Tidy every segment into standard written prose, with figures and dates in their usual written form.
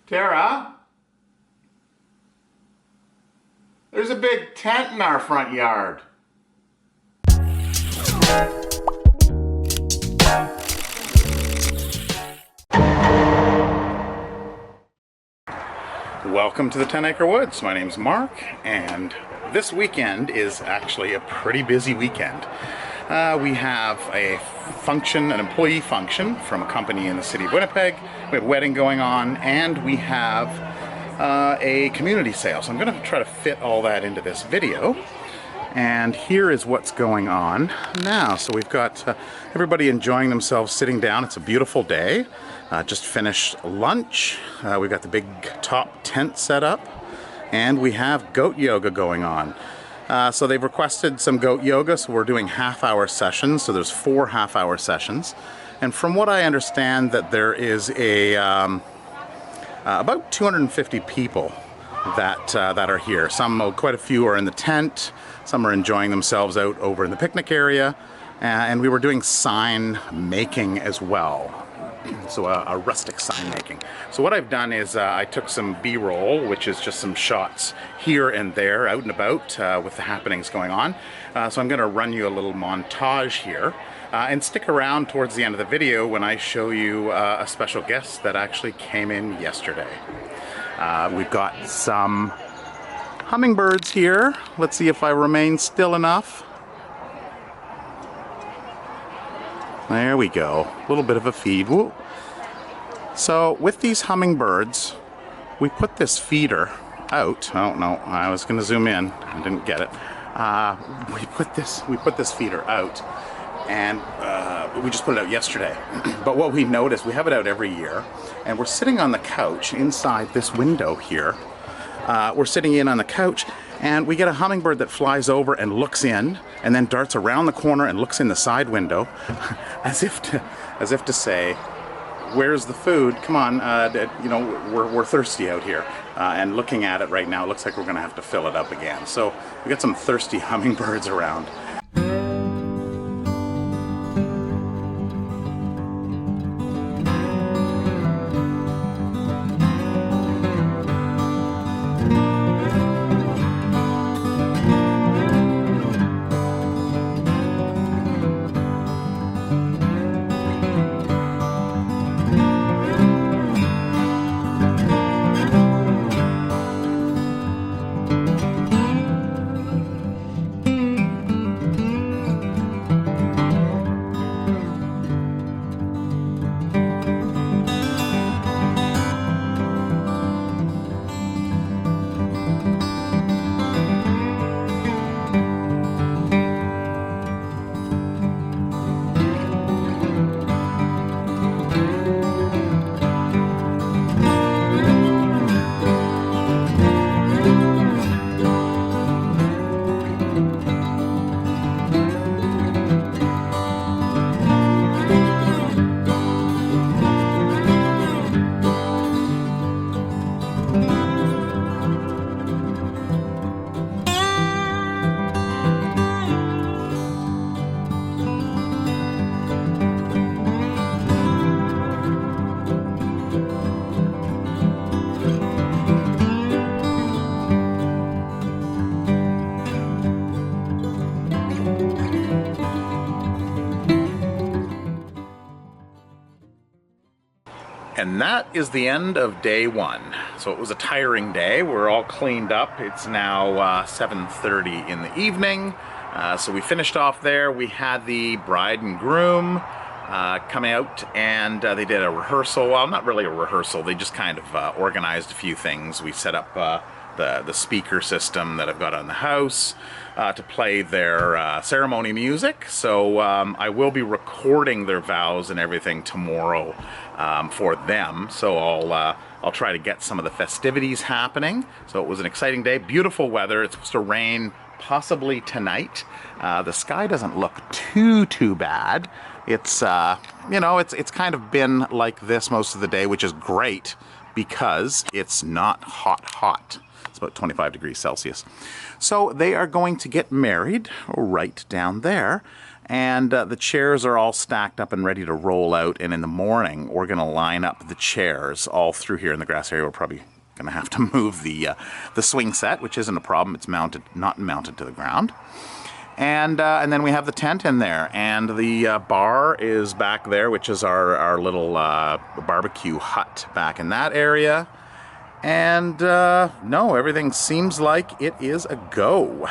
Tara? There's a big tent in our front yard. Welcome to the 10 Acre Woods. My name's Mark, and this weekend is actually a pretty busy weekend. We have a function, an employee function from a company in the city of Winnipeg. We have a wedding going on, and we have a community sale. So I'm going to try to fit all that into this video. And here is what's going on now. So we've got everybody enjoying themselves sitting down. It's a beautiful day. Just finished lunch. We've got the big top tent set up, and we have goat yoga going on. So they've requested some goat yoga, so we're doing half-hour sessions. So there's 4 half-hour sessions. And from what I understand, that there is about 250 people that are here. Quite a few are in the tent. Some are enjoying themselves out over in the picnic area. And we were doing sign making as well. So a rustic sign making. So what I've done is I took some B-roll, which is just some shots here and there, out and about with the happenings going on. So I'm going to run you a little montage here. And stick around towards the end of the video when I show you a special guest that actually came in yesterday. We've got some hummingbirds here. Let's see if I remain still enough. There we go. A little bit of a feed. Woo. So with these hummingbirds, we put this feeder out. Oh no, I was going to zoom in. I didn't get it. We put this feeder out, and we just put it out yesterday. But what we noticed, we have it out every year, and we're sitting on the couch inside this window here. We're sitting in on the couch, and we get a hummingbird that flies over and looks in, and then darts around the corner and looks in the side window, as if to say, "Where's the food? Come on, you know, we're thirsty out here." And looking at it right now, it looks like we're going to have to fill it up again. So we got some thirsty hummingbirds around. And that is the end of day one. So it was a tiring day. We're all cleaned up. It's now 7:30 in the evening. So we finished off there. We had the bride and groom come out, and they did a rehearsal. Well, not really a rehearsal. They just kind of organized a few things. We set up the speaker system that I've got on the house to play their ceremony music. So I will be recording their vows and everything tomorrow for them. So I'll try to get some of the festivities happening. So it was an exciting day. Beautiful weather. It's supposed to rain possibly tonight. The sky doesn't look too bad. It's you know, it's kind of been like this most of the day, which is great because it's not hot. It's about 25 degrees Celsius. So they are going to get married right down there. And the chairs are all stacked up and ready to roll out. And in the morning, we're going to line up the chairs all through here in the grass area. We're probably going to have to move the swing set, which isn't a problem. It's mounted, not mounted to the ground. And then we have the tent in there, and the bar is back there, which is our little barbecue hut back in that area. And no, everything seems like it is a go.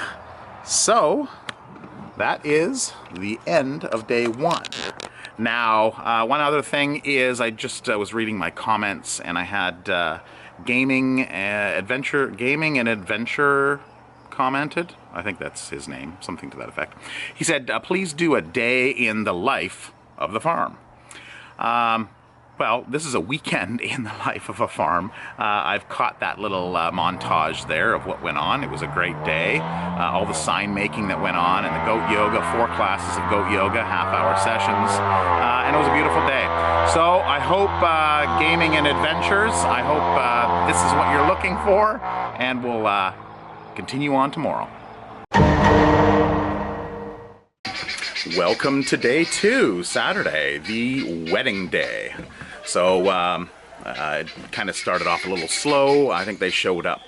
So that is the end of day one. Now, one other thing is I just was reading my comments, and I had gaming and adventure commented. I think that's his name, something to that effect. He said, please do a day in the life of the farm. Well, this is a weekend in the life of a farm. I've caught that little montage there of what went on. It was a great day. All the sign making that went on, and the goat yoga, 4 classes of goat yoga, half-hour sessions, and it was a beautiful day. So I hope gaming and adventures, I hope this is what you're looking for, and we'll continue on tomorrow. Welcome to day 2, Saturday, the wedding day. So it kind of started off a little slow. I think they showed up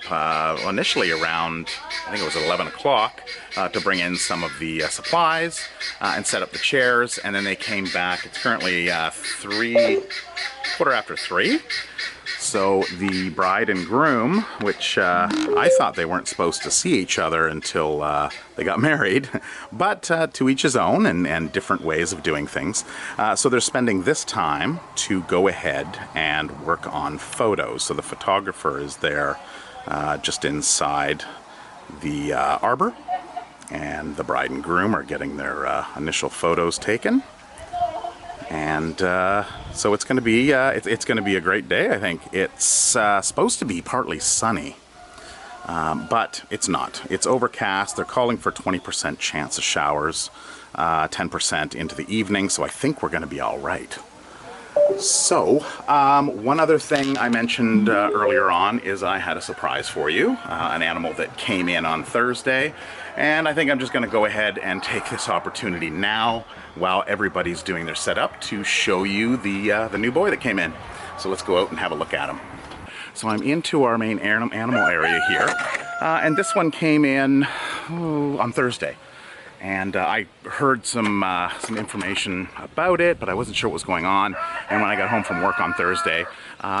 initially around, I think it was 11 o'clock to bring in some of the supplies and set up the chairs, and then they came back. It's currently 3:15. So the bride and groom, which I thought they weren't supposed to see each other until they got married, but to each his own, and different ways of doing things. So they're spending this time to go ahead and work on photos. So the photographer is there just inside the arbor, and the bride and groom are getting their initial photos taken. And so it's going to be it's going to be a great day. I think it's supposed to be partly sunny, but it's not. It's overcast. They're calling for 20% chance of showers, 10% into the evening. So I think we're going to be all right. So one other thing I mentioned earlier on is I had a surprise for you, an animal that came in on Thursday. And I think I'm just going to go ahead and take this opportunity now, while everybody's doing their setup, to show you the new boy that came in. So let's go out and have a look at him. So I'm into our main animal area here, and this one came in on Thursday. And I heard some information about it, but I wasn't sure what was going on. And when I got home from work on Thursday,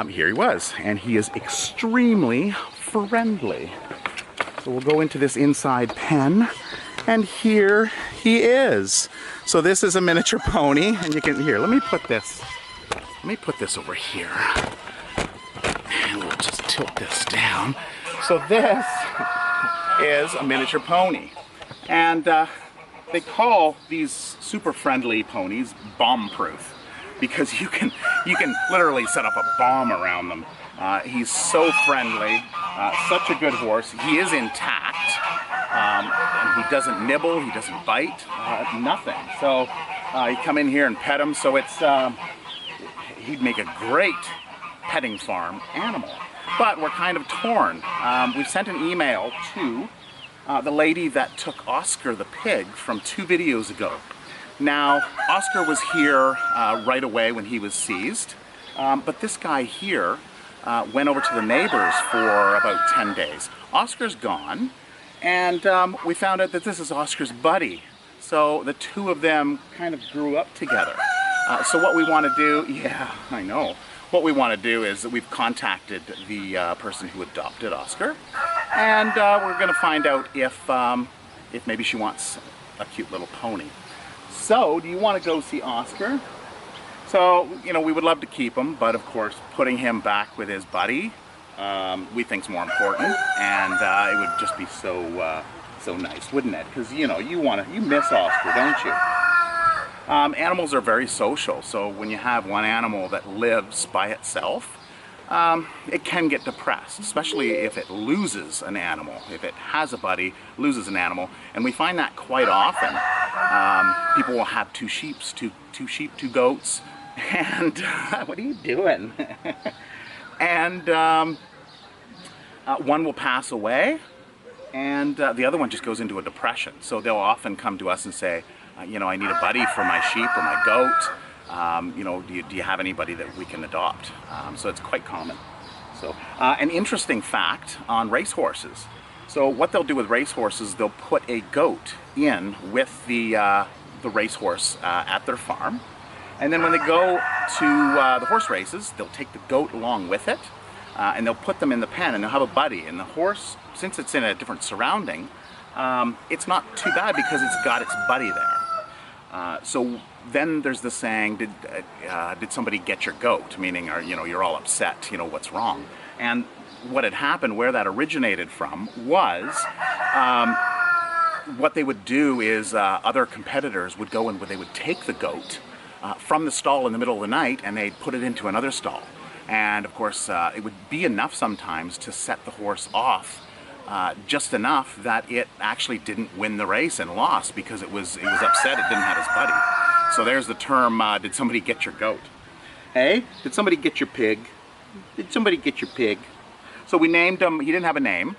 here he was, and he is extremely friendly. So we'll go into this inside pen, and here he is. So this is a miniature pony, and you can, here, let me put this over here, and we'll just tilt this down. So this is a miniature pony, and they call these super friendly ponies bomb-proof, because you can literally set up a bomb around them. He's so friendly, such a good horse. He is intact, and he doesn't nibble, he doesn't bite, nothing. So you come in here and pet him. So it's he'd make a great petting farm animal. But we're kind of torn. We've sent an email to the lady that took Oscar the pig from 2 videos ago. Now, Oscar was here right away when he was seized, but this guy here went over to the neighbors for about 10 days. Oscar's gone, and we found out that this is Oscar's buddy. So the 2 of them kind of grew up together. So what we want to do, yeah, I know. What we want to do is that we've contacted the person who adopted Oscar, and we're going to find out if maybe she wants a cute little pony. So, do you want to go see Oscar? So, you know, we would love to keep him, but of course, putting him back with his buddy, we think's more important, and it would just be so nice, wouldn't it? Because you know, you miss Oscar, don't you? Animals are very social, so when you have one animal that lives by itself, it can get depressed, especially if it loses an animal. If it has a buddy, loses an animal, and we find that quite often. People will have 2 sheep, 2 goats, and what are you doing? And one will pass away, and the other one just goes into a depression. So they'll often come to us and say, you know, I need a buddy for my sheep or my goat. You know, do you have anybody that we can adopt? So it's quite common. So an interesting fact on racehorses. So what they'll do with racehorses, they'll put a goat in with the racehorse at their farm. And then when they go to the horse races, they'll take the goat along with it. And they'll put them in the pen, and they'll have a buddy. And the horse, since it's in a different surrounding, it's not too bad because it's got its buddy there. So then there's the saying, did somebody get your goat? Meaning, you know, you're all upset, you know, what's wrong? And what had happened, where that originated from, was what they would do is other competitors would go and they would take the goat from the stall in the middle of the night, and they'd put it into another stall. And of course, it would be enough sometimes to set the horse off, just enough that it actually didn't win the race and lost because it was upset it didn't have his buddy. So there's the term, did somebody get your goat? Hey, did somebody get your pig? Did somebody get your pig? So we named him, he didn't have a name,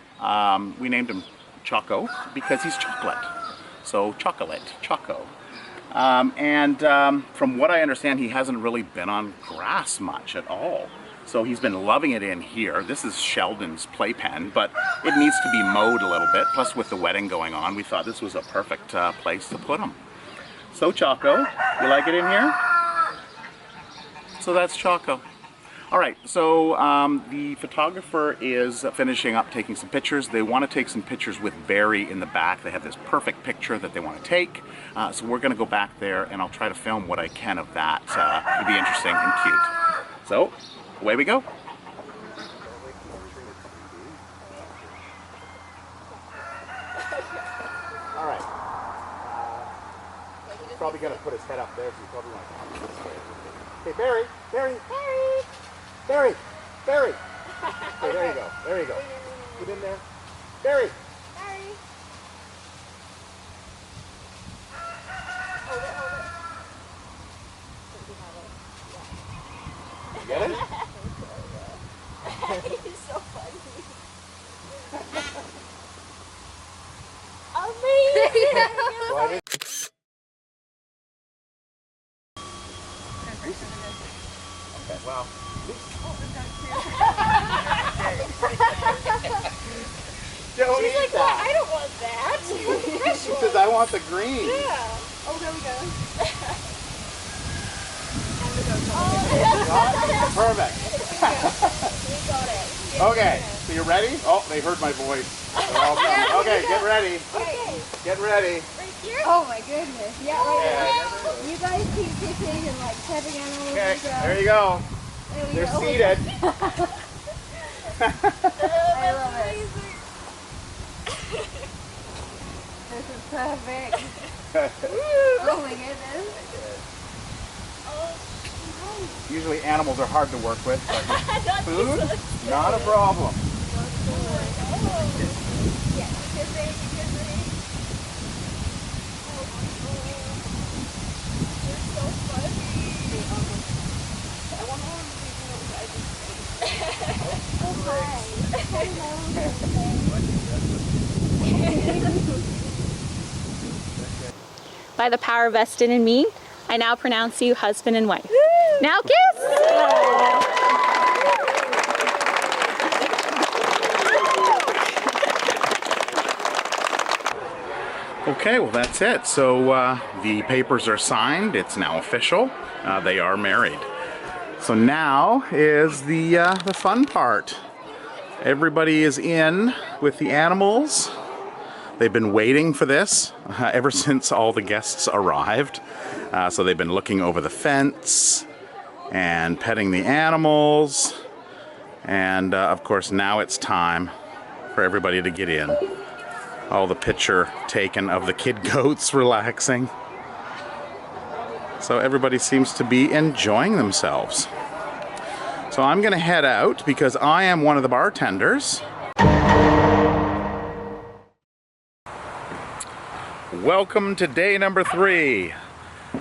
we named him Choco because he's chocolate. So Chocolate, Choco. From what I understand, he hasn't really been on grass much at all. So he's been loving it in here. This is Sheldon's playpen, but it needs to be mowed a little bit. Plus with the wedding going on, we thought this was a perfect place to put him. So Choco, you like it in here? So that's Choco. All right, so the photographer is finishing up taking some pictures. They want to take some pictures with Barry in the back. They have this perfect picture that they want to take. So we're going to go back there, and I'll try to film what I can of that. It'll be interesting and cute. So, away we go. All right. He's probably going to put his head up there, so he's probably going to this way. Okay, Barry, Barry, Barry. Barry! Barry! Okay, there you go. There you go. Get in there. Barry! Barry! Hold it, hold it. You get it? He's so funny. Amazing! Okay, well. Don't She's eat like, that. well, I don't want that. She says, I want the green. Yeah. Oh, there we go. Perfect. We got it. Okay, so you're ready? Oh, they heard my voice. They're all coming. Okay, get ready. Okay. Get ready. Right here? Oh my goodness. Yeah, right Yeah. there. You guys keep kicking and like stepping animals. Okay, and stuff. there you go. There we They're go. seated. I love it. This is perfect. Oh my goodness. Usually animals are hard to work with, but food, not a problem. By the power vested in me, I now pronounce you husband and wife. Now kiss! Okay, well that's it. So the papers are signed. It's now official. They are married. So now is the fun part. Everybody is in with the animals. They've been waiting for this ever since all the guests arrived. So they've been looking over the fence and petting the animals. And of course now it's time for everybody to get in. All the picture taken of the kid goats relaxing. So everybody seems to be enjoying themselves. So I'm gonna head out because I am one of the bartenders. Welcome to day number 3.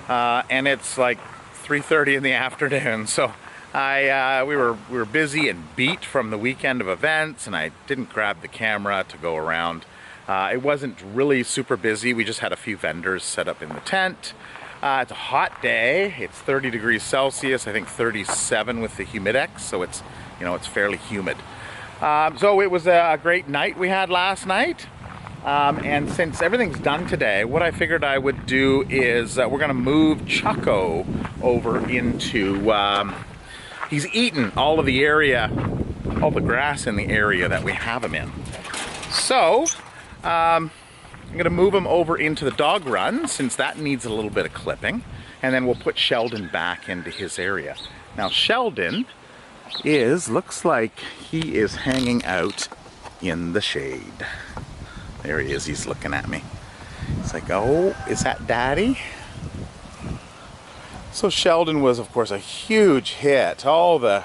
And it's like 3:30 in the afternoon. So We were busy and beat from the weekend of events, and I didn't grab the camera to go around. It wasn't really super busy. We just had a few vendors set up in the tent. It's a hot day. It's 30 degrees Celsius, I think 37 with the humidex, so it's, you know, it's fairly humid. So it was a great night we had last night. And since everything's done today, what I figured I would do is we're going to move Chucko over into... he's eaten all of the area, all the grass in the area that we have him in. So, I'm going to move him over into the dog run, since that needs a little bit of clipping. And then we'll put Sheldon back into his area. Now, Sheldon looks like he is hanging out in the shade. There he is, he's looking at me. It's like, oh, is that Daddy? So Sheldon was, of course, a huge hit. All the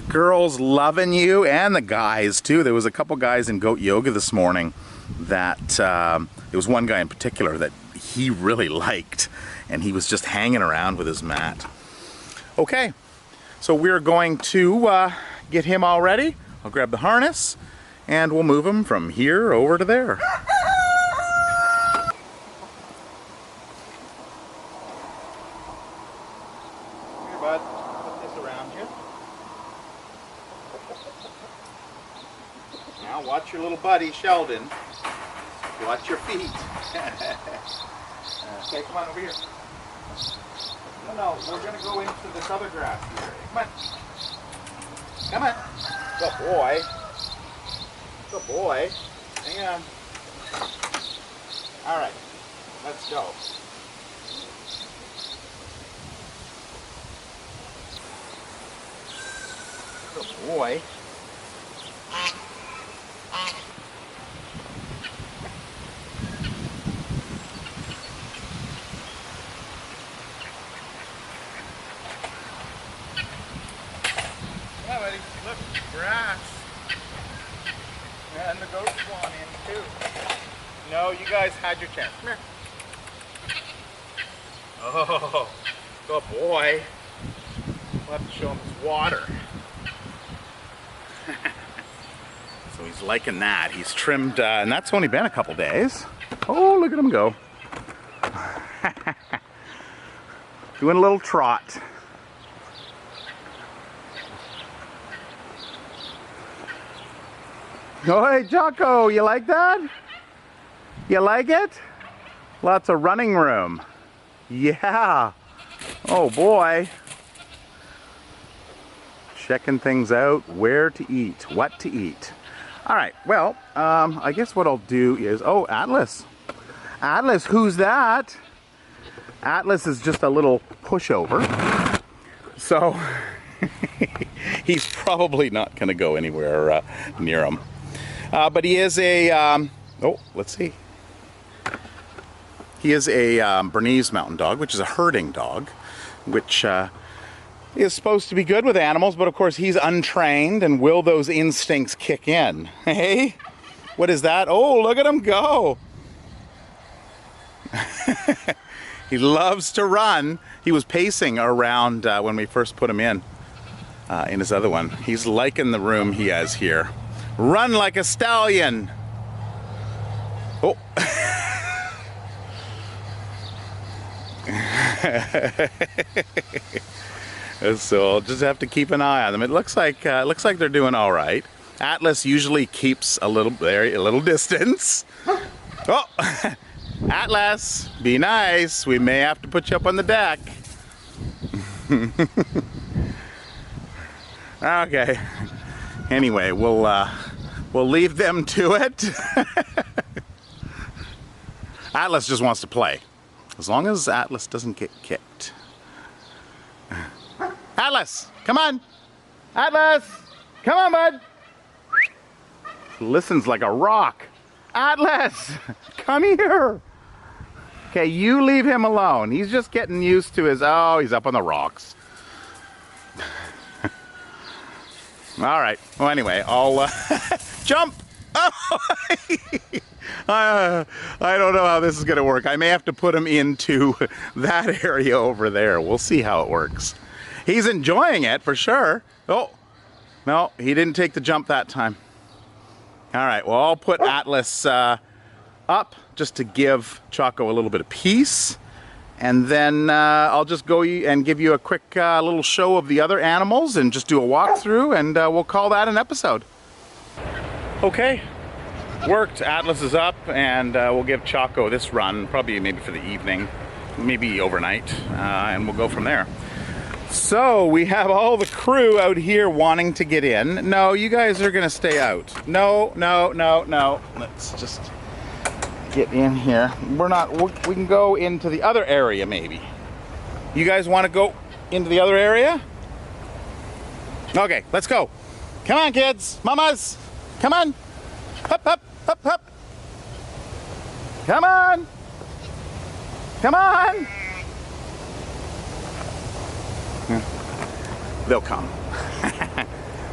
girls loving you, and the guys too. There was a couple guys in goat yoga this morning that there was one guy in particular that he really liked, and he was just hanging around with his mat. Okay, so we're going to get him all ready. I'll grab the harness and we'll move him from here over to there. Bud, put this around you. Now watch your little buddy, Sheldon. Watch your feet. Okay, come on over here. No, we're going to go into this other grass here. Come on. Come on. Good boy. Good boy. Hang on. All right, let's go. Good boy. Come on, buddy. Look, grass. And the goats want in too. No, you guys had your chance. Come here. Oh, good boy. We'll have to show him his water. So he's liking that. He's trimmed, and that's only been a couple days. Oh, look at him go. Doing a little trot. Oh, hey, Jocko, you like that? You like it? Lots of running room. Yeah. Oh, boy. Checking things out, where to eat, what to eat. All right, well, I guess what I'll do is, oh, Atlas. Atlas, who's that? Atlas is just a little pushover. So, he's probably not going to go anywhere near him. But he is a, oh, let's see. He is a Bernese mountain dog, which is a herding dog, which is supposed to be good with animals, but of course he's untrained, and will those instincts kick in? Hey, what is that? Oh, look at him go. He loves to run. He was pacing around when we first put him in his other one. He's liking the room he has here. Run like a stallion. Oh. So I'll just have to keep an eye on them. It looks like they're doing all right. Atlas usually keeps a little distance. Oh, Atlas, be nice. We may have to put you up on the deck. Okay. Anyway, we'll leave them to it. Atlas just wants to play, as long as Atlas doesn't get kicked. Atlas, come on. Atlas, come on, bud. Listens like a rock. Atlas, come here. Okay, you leave him alone. He's just getting used to his, oh, he's up on the rocks. All right, well anyway, I'll jump. Oh, I don't know how this is gonna work. I may have to put him into that area over there. We'll see how it works. He's enjoying it for sure. Oh, no, he didn't take the jump that time. All right, well, I'll put Atlas up just to give Choco a little bit of peace. And then I'll just go and give you a quick little show of the other animals and just do a walkthrough, and we'll call that an episode. Okay, worked. Atlas is up, and we'll give Choco this run, probably maybe for the evening, maybe overnight, and we'll go from there. So we have all the crew out here wanting to get in. No, you guys are gonna stay out. No, no, no, no. Let's just get in here. We can go into the other area maybe. You guys want to go into the other area? Okay, let's go. Come on, kids, mamas, come on. Up, up, up, up. Come on. Come on. They'll come.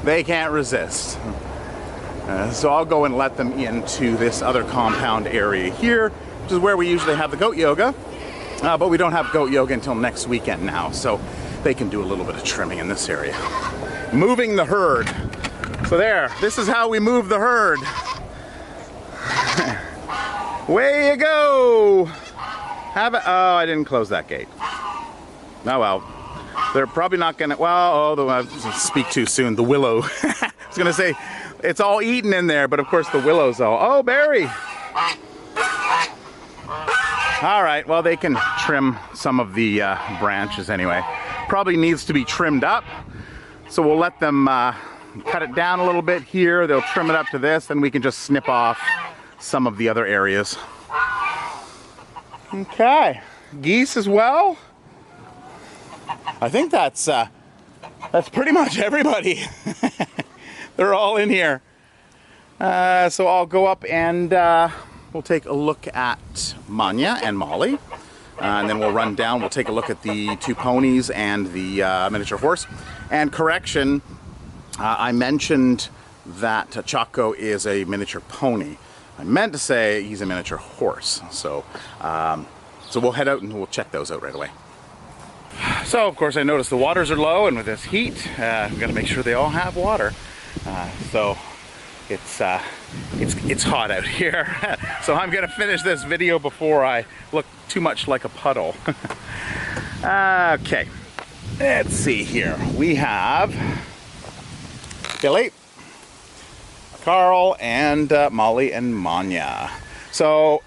They can't resist. So I'll go and let them into this other compound area here, which is where we usually have the goat yoga. But we don't have goat yoga until next weekend now, so they can do a little bit of trimming in this area. Moving the herd. So there, this is how we move the herd. Way you go! Oh, I didn't close that gate. Oh well. They're probably not gonna, well, I speak too soon. The willow. I was gonna say, it's all eaten in there, but of course the willow's all, oh, Barry! All right, well, they can trim some of the branches anyway. Probably needs to be trimmed up, so we'll let them cut it down a little bit here. They'll trim it up to this, then we can just snip off some of the other areas. Okay, geese as well. I think that's pretty much everybody. They're all in here. So I'll go up and we'll take a look at Manya and Molly. And then we'll run down, we'll take a look at the two ponies and the miniature horse. And correction, I mentioned that Choco is a miniature pony. I meant to say he's a miniature horse. So, so we'll head out and we'll check those out right away. So of course I noticed the waters are low, and with this heat, we've got to make sure they all have water. So it's hot out here. So I'm gonna finish this video before I look too much like a puddle. Okay, let's see here. We have Billy, Carl, and Molly and Manya. So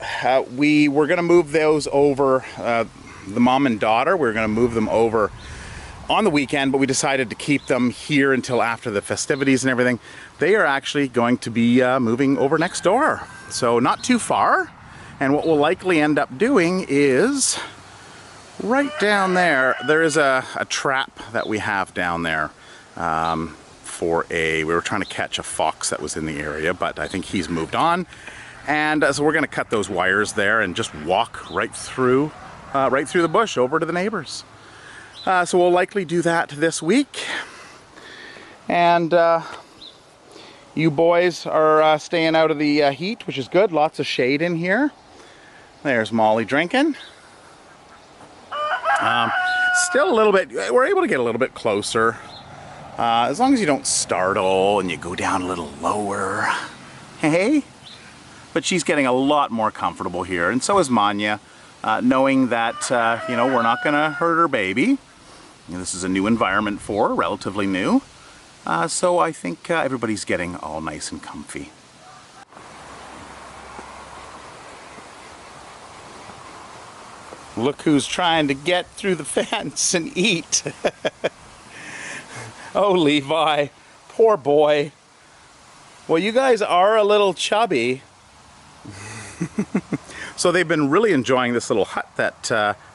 we were gonna move those over, the mom and daughter, we're gonna move them over on the weekend, but we decided to keep them here until after the festivities and everything. They are actually going to be moving over next door, so not too far. And what we'll likely end up doing is right down there, there is a trap that we have down there we were trying to catch a fox that was in the area, but I think he's moved on. And so we're gonna cut those wires there and just walk right through the bush over to the neighbors. So we'll likely do that this week. And you boys are staying out of the heat, which is good. Lots of shade in here. There's Molly drinking. Still a little bit, we're able to get a little bit closer. As long as you don't startle and you go down a little lower. Hey? But she's getting a lot more comfortable here, and so is Manya. Knowing that, you know, we're not going to hurt her baby. This is a new environment for her, relatively new. So I think everybody's getting all nice and comfy. Look who's trying to get through the fence and eat. Oh, Levi, poor boy. Well, you guys are a little chubby. So they've been really enjoying this little hut that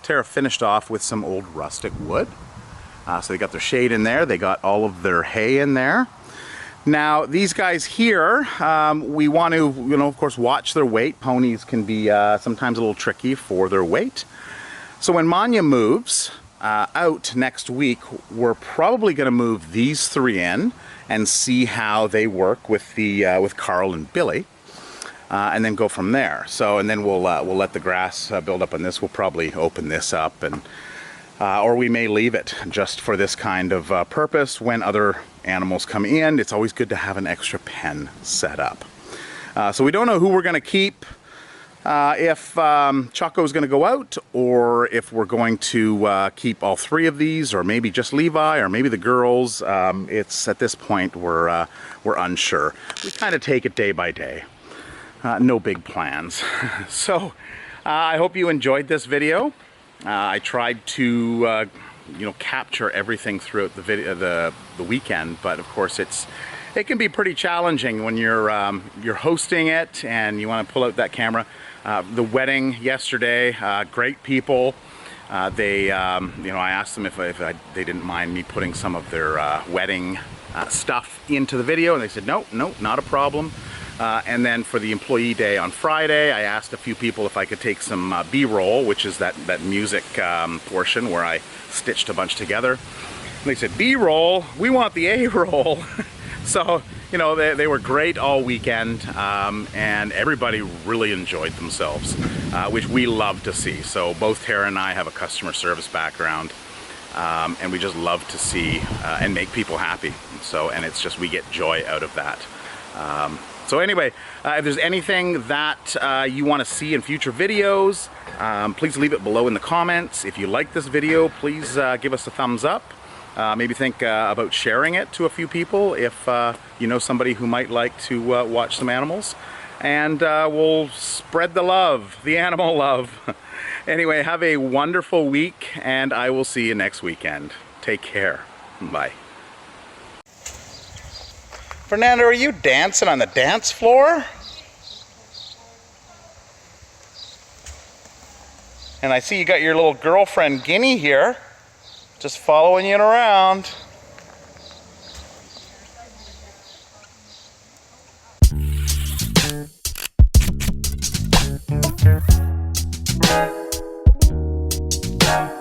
Tara finished off with some old rustic wood. So they got their shade in there, they got all of their hay in there. Now these guys here, we want to, you know, of course, watch their weight. Ponies can be sometimes a little tricky for their weight. So when Manya moves out next week, we're probably going to move these three in and see how they work with with Carl and Billy. And then go from there. So, and then we'll let the grass build up on this. We'll probably open this up and or we may leave it just for this kind of purpose. When other animals come in, it's always good to have an extra pen set up. So we don't know who we're going to keep, if Choco's going to go out, or if we're going to keep all three of these, or maybe just Levi, or maybe the girls. It's at this point we're unsure. We kind of take it day by day. No big plans. So I hope you enjoyed this video. I tried to capture everything throughout the video, the weekend, but of course it can be pretty challenging when you're hosting it and you want to pull out that camera. The wedding yesterday, great people. They I asked them if they didn't mind me putting some of their wedding stuff into the video, and they said no, not a problem. And then for the employee day on Friday, I asked a few people if I could take some B-roll, which is that music portion where I stitched a bunch together. And they said, B-roll? We want the A-roll. So, they were great all weekend, and everybody really enjoyed themselves, which we love to see. So both Tara and I have a customer service background, and we just love to see and make people happy. So, and it's just, we get joy out of that. So anyway, if there's anything that you want to see in future videos, please leave it below in the comments. If you like this video, please give us a thumbs up. Maybe think about sharing it to a few people if you know somebody who might like to watch some animals. And we'll spread the love, the animal love. Anyway, have a wonderful week, and I will see you next weekend. Take care. Bye. Fernando, are you dancing on the dance floor? And I see you got your little girlfriend Guinea here, just following you around. Yeah.